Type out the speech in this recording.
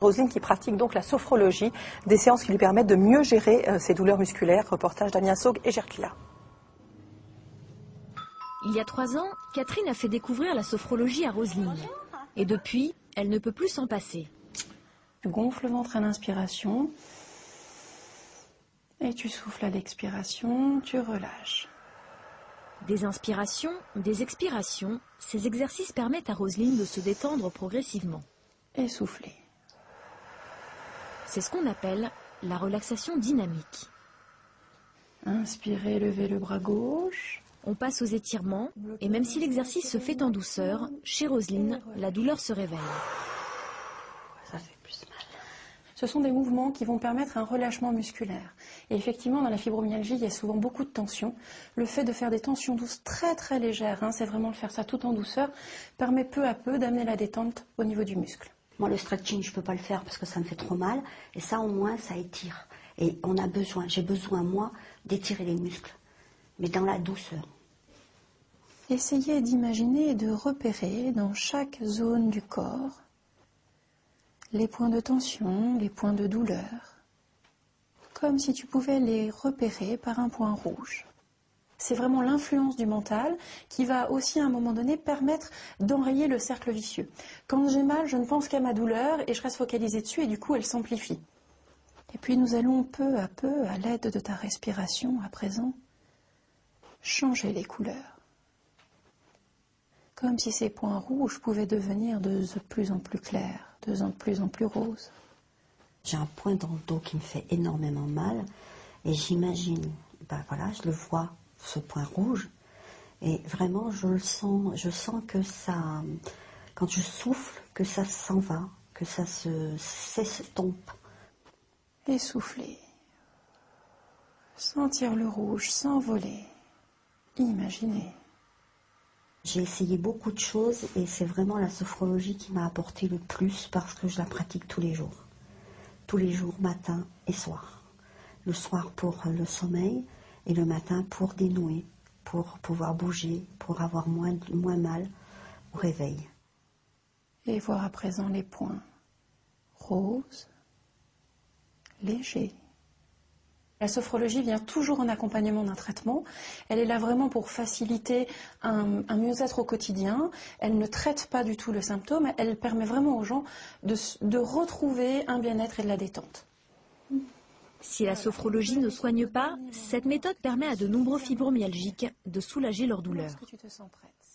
Roselyne qui pratique donc la sophrologie, des séances qui lui permettent de mieux gérer ses douleurs musculaires. Reportage d'Amien Saug et Gerkila. Il y a 3 ans, Catherine a fait découvrir la sophrologie à Roselyne. Et depuis, elle ne peut plus s'en passer. Tu gonfles le ventre à l'inspiration et tu souffles à l'expiration, tu relâches. Des inspirations, des expirations, ces exercices permettent à Roselyne de se détendre progressivement. Et souffler. C'est ce qu'on appelle la relaxation dynamique. Inspirez, levez le bras gauche. On passe aux étirements, et même si l'exercice se fait en douceur, chez Roselyne, la douleur se réveille. Ça fait plus mal. Ce sont des mouvements qui vont permettre un relâchement musculaire. Et effectivement, dans la fibromyalgie, il y a souvent beaucoup de tension. Le fait de faire des tensions douces très très légères, c'est vraiment de faire ça tout en douceur, permet peu à peu d'amener la détente au niveau du muscle. Moi, le stretching, je ne peux pas le faire parce que ça me fait trop mal. Et ça, au moins, ça étire. Et on a besoin, j'ai besoin, moi, d'étirer les muscles. Mais dans la douceur. Essayez d'imaginer et de repérer dans chaque zone du corps les points de tension, les points de douleur, comme si tu pouvais les repérer par un point rouge. C'est vraiment l'influence du mental qui va aussi à un moment donné permettre d'enrayer le cercle vicieux. Quand j'ai mal, je ne pense qu'à ma douleur et je reste focalisée dessus et du coup elle s'amplifie. Et puis nous allons peu à peu, à l'aide de ta respiration à présent, changer les couleurs. Comme si ces points rouges pouvaient devenir de plus en plus clairs, de plus en plus roses. J'ai un point dans le dos qui me fait énormément mal et j'imagine, voilà, je le vois, ce point rouge, et vraiment je sens que ça, quand je souffle, que ça s'en va, que ça s'estompe. Et souffler. Sentir le rouge s'envoler. Imaginer. J'ai essayé beaucoup de choses et c'est vraiment la sophrologie qui m'a apporté le plus parce que je la pratique tous les jours. Tous les jours, matin et soir. Le soir pour le sommeil et le matin pour dénouer, pour pouvoir bouger, pour avoir moins mal au réveil. Et voir à présent les points roses, légers. La sophrologie vient toujours en accompagnement d'un traitement. Elle est là vraiment pour faciliter un mieux-être au quotidien. Elle ne traite pas du tout le symptôme. Elle permet vraiment aux gens de retrouver un bien-être et de la détente. Si la sophrologie ne soigne pas, cette méthode permet à de nombreux fibromyalgiques de soulager leur douleur. Lorsque tu te sens prête.